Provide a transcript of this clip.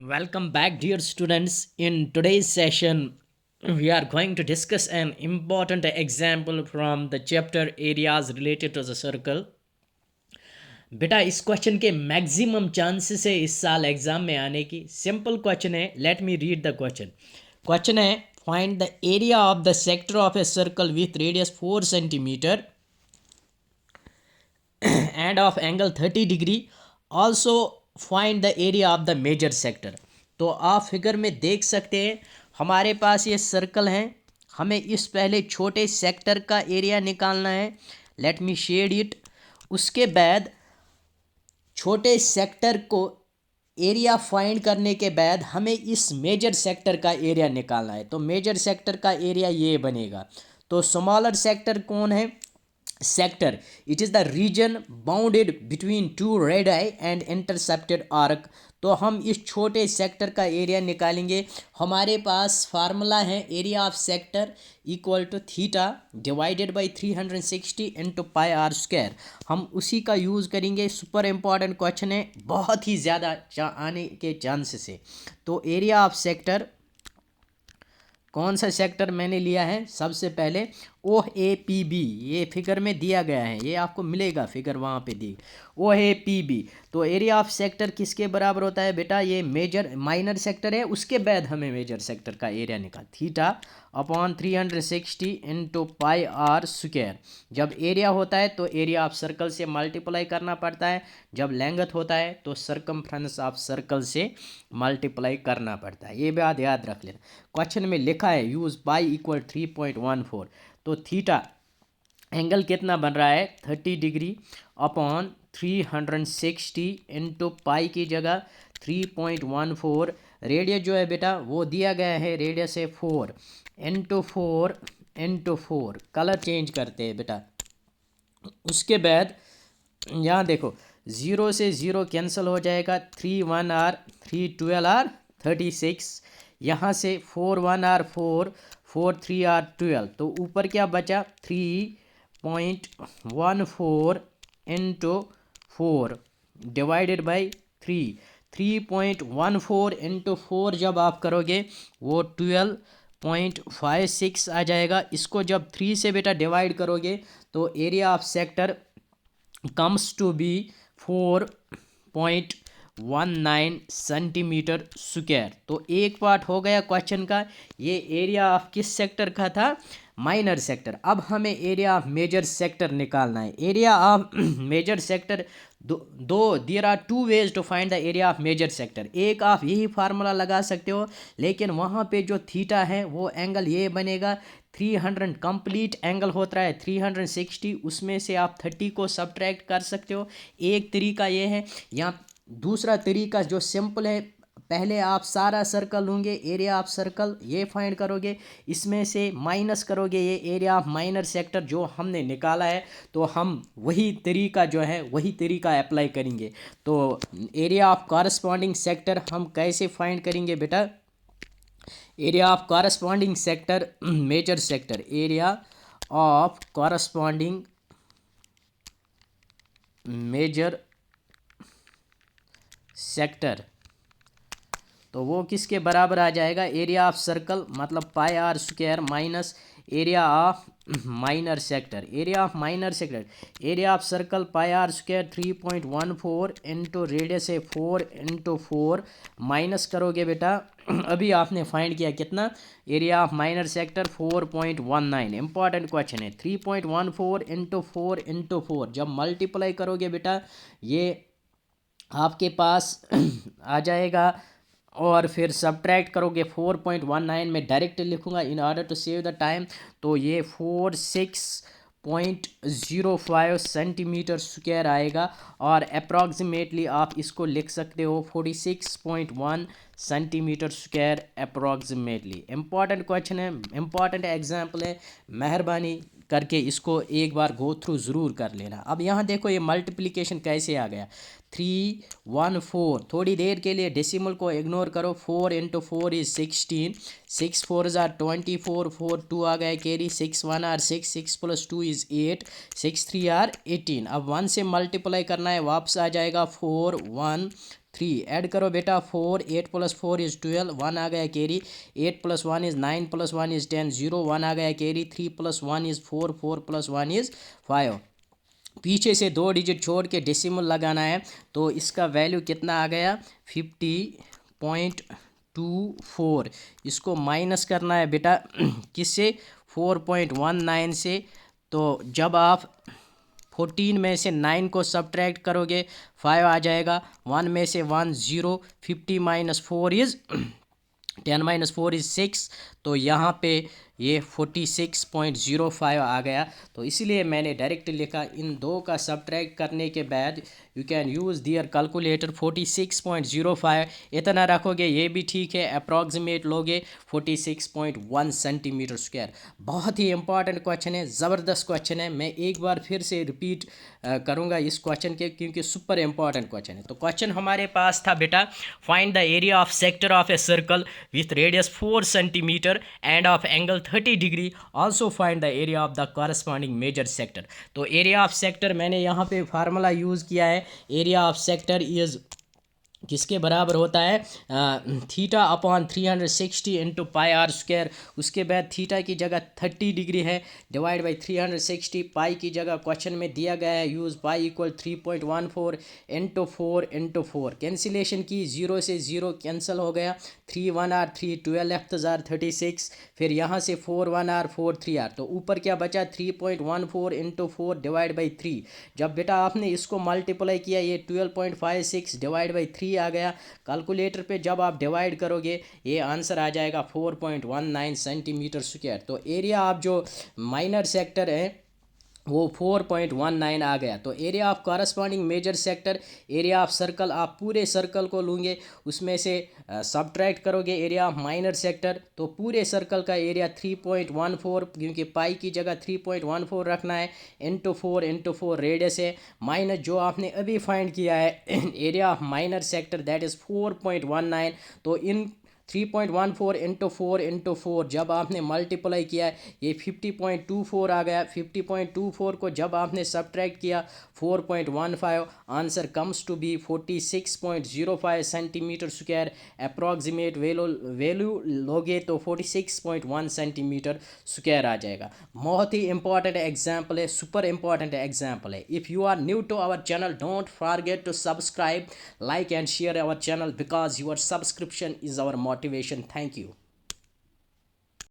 Welcome back, dear students. In today's session, we are going to discuss an important example from the chapter areas related to the circle. बेटा इस question के maximum chances है इस साल exam में आने की. सिंपल क्वेश्चन है. Let me read the question. Question है, find the area of the sector of a circle with radius 4 centimetre and of angle 30 degree. Also find the area of the major sector. तो आप figure में देख सकते हैं हमारे पास ये circle है. हमें इस पहले छोटे सेक्टर का एरिया निकालना है. Let me shade it. उसके बाद छोटे सेक्टर को एरिया फाइंड करने के बाद हमें इस मेजर सेक्टर का एरिया निकालना है. तो मेजर सेक्टर का एरिया ये बनेगा. तो स्मॉलर सेक्टर कौन है? Sector, it is the region bounded between two radii and intercepted arc. तो हम इस छोटे सेक्टर का एरिया निकालेंगे. हमारे पास फार्मूला है area of sector equal to theta divided by 360 into pi r square. हम उसी का यूज़ करेंगे. सुपर इम्पॉर्टेंट क्वेश्चन है, बहुत ही ज़्यादा आने के चांसेस है. तो एरिया ऑफ सेक्टर, कौन सा सेक्टर मैंने लिया है? सबसे पहले ओ ए पी बी. ये फिगर में दिया गया है, ये आपको मिलेगा फिगर वहाँ पे दी. ओ ए पी बी. तो एरिया ऑफ सेक्टर किसके बराबर होता है बेटा? ये मेजर माइनर सेक्टर है. उसके बाद हमें मेजर सेक्टर का एरिया निकाल. Theta upon 360 into pi r square. जब एरिया होता है तो एरिया ऑफ सर्कल से मल्टीप्लाई करना पड़ता है. जब लेंथ होता है तो सरकमफ्रेंस ऑफ सर्कल से मल्टीप्लाई करना पड़ता है. ये बात याद रख लेना. क्वेश्चन में लिखा है यूज़ पाई इक्वल 3.14. तो थीटा एंगल कितना बन रहा है? 30 डिग्री अपॉन 360 इंटू पाई की जगह 3.14. रेडियस जो है बेटा वो दिया गया है, रेडियस है 4 इंटू 4 इंटू 4. कलर चेंज करते हैं बेटा. उसके बाद यहाँ देखो, ज़ीरो से ज़ीरो कैंसिल हो जाएगा. 3 1 आर 3 12 आर 36. यहाँ से 4 1 आर 4 4 3 आर 12. तो ऊपर क्या बचा? 3.14 इंटू 4 डिवाइडेड बाई 3. 3.14 इंटू 4 जब आप करोगे वो 12.56 आ जाएगा. इसको जब 3 से बेटा डिवाइड करोगे तो area of sector comes to be 4.19 centimetre square. तो एक पार्ट हो गया क्वेश्चन का. ये एरिया ऑफ किस सेक्टर का था? Minor sector. अब हमें एरिया ऑफ मेजर सेक्टर निकालना है. एरिया ऑफ मेजर सेक्टर दो there are two ways to find the area of major sector. एक आप यही फार्मूला लगा सकते हो, लेकिन वहाँ पे जो थीटा है वो एंगल ये बनेगा. 300 कंप्लीट एंगल होता है 360, उसमें से आप 30 को सब्ट्रैक्ट कर सकते हो. एक तरीका ये है. यहाँ दूसरा तरीका जो सिंपल है, पहले आप सारा सर्कल लूँगे, एरिया ऑफ सर्कल ये फाइंड करोगे, इसमें से माइनस करोगे ये एरिया ऑफ माइनर सेक्टर जो हमने निकाला है. तो हम वही तरीका जो है वही तरीका अप्लाई करेंगे. तो एरिया ऑफ कॉरस्पॉन्डिंग सेक्टर हम कैसे फाइंड करेंगे बेटा? Area of corresponding sector major sector, area of corresponding major sector, तो वो किसके बराबर आ जाएगा? एरिया ऑफ सर्कल मतलब pi r square minus area of minor sector. Area of minor sector, area of circle pi r square 3.14 into radius है 4 into 4. Minus करोगे बेटा अभी आपने फाइंड किया कितना? Area of minor sector 4.19. Important question है. 3.14 into 4 into 4 जब multiply करोगे बेटा ये आपके पास आ जाएगा. और फिर सब्ट्रैक्ट करोगे 4.19 में डायरेक्ट लिखूँगा in order to save the time. तो ये 46.05 सेंटीमीटर स्क्वायर आएगा. और अप्रॉक्सीमेटली आप इसको लिख सकते हो 46.1 centimetre square approximately. Important question है, इंपॉर्टेंट एग्जाम्पल है. मेहरबानी करके इसको एक बार गो थ्रू ज़रूर कर लेना. अब यहाँ देखो ये मल्टीप्लिकेशन कैसे आ गया. 314. थोड़ी देर के लिए डेसिमल को इग्नोर करो. 4 इंटू 4 इज़ 16. 6 4 आर 24. 4 2 आ गए carry. 6 1 are 6. 6 plus 2 is 8. 6 3 are 18. अब 1 से मल्टीप्लाई करना है, वापस आ जाएगा 4 1 3 ऐड करो बेटा 4 8 + 4 इज़ 12 1 आ गया कैरी 8 + 1 इज़ 9 + 1 इज़ 10 0 1 आ गया कैरी 3 + 1 इज़ 4 4 + 1 इज़ 5 पीछे से 2 डिजिट छोड़ के डेसिमल लगाना है तो इसका वैल्यू कितना आ गया 50.24 इसको माइनस करना है बेटा किससे 4.19 से तो जब आप 14 में से 9 को सब्ट्रैक्ट करोगे 5 आ जाएगा 1 में से 1 0 50 - 4 इज़ 10 - 4 इज़ 6 तो यहाँ पे ये 46.05 आ गया तो इसलिए मैंने डायरेक्ट लिखा इन दो का सब्ट्रैक्ट करने के बाद you can use their calculator 46.05 इतना रखोगे ये भी ठीक है अप्रॉक्सीमेट लोगे 46.1 सेंटीमीटर स्क्वायर बहुत ही इंपॉर्टेंट क्वेश्चन है ज़बरदस्त क्वेश्चन है मैं एक बार फिर से रिपीट करूँगा इस क्वेश्चन के क्योंकि सुपर इंपॉर्टेंट क्वेश्चन है तो क्वेश्चन हमारे पास था बेटा find the area of sector of a circle with radius 4 centimetre and of angle 30 degree also find the area of the corresponding major sector तो एरिया ऑफ सेक्टर मैंने यहाँ पे फार्मूला यूज़ किया है एरिया ऑफ सेक्टर इज़ किसके बराबर होता है theta upon 360 into pi r square उसके बाद थीटा की जगह 30 डिग्री है डिवाइड बाई 360 पाई की जगह क्वेश्चन में दिया गया है use pi equal 3.14 into 4 cancellation की 0 से 0 कैंसिल हो गया 3 1 आर 3 12 लेफ्ट जार 36 फिर यहाँ से 4 1 आर 4 3 आर तो ऊपर क्या बचा 3.14 इंटू 4 डिवाइड बाई 3 जब बेटा आपने इसको मल्टीप्लाई किया ये 12.56 डिवाइड बाई 3 आ गया कैलकुलेटर पे जब आप डिवाइड करोगे ये आंसर आ जाएगा 4.19 सेंटीमीटर स्क्वायर तो एरिया आप जो माइनर सेक्टर है वो 4.19 आ गया तो area of corresponding major sector area of circle आप पूरे सर्कल को लूँगे उसमें से सब्ट्रैक्ट करोगे एरिया ऑफ माइनर सेक्टर तो पूरे सर्कल का एरिया 3.14 क्योंकि पाई की जगह 3.14 रखना है इंटू 4 रेडियस है माइनस जो आपने अभी फाइंड किया है area of minor sector that is 4.19 तो इन 3.14 इंटू 4 जब आपने मल्टीप्लाई किया ये 50.24 आ गया 50.24 को जब आपने सब्ट्रैक्ट किया 4.15 answer comes to be 46.05 centimetre square approximate value लोगे तो 46.1 सेंटीमीटर स्क्वायर आ जाएगा बहुत ही इंपॉर्टेंट एग्जाम्पल है सुपर इंपॉर्टेंट एग्जाम्पल है if you are new to our channel don't forget to subscribe like and share our channel because your subscription is our motivation thank you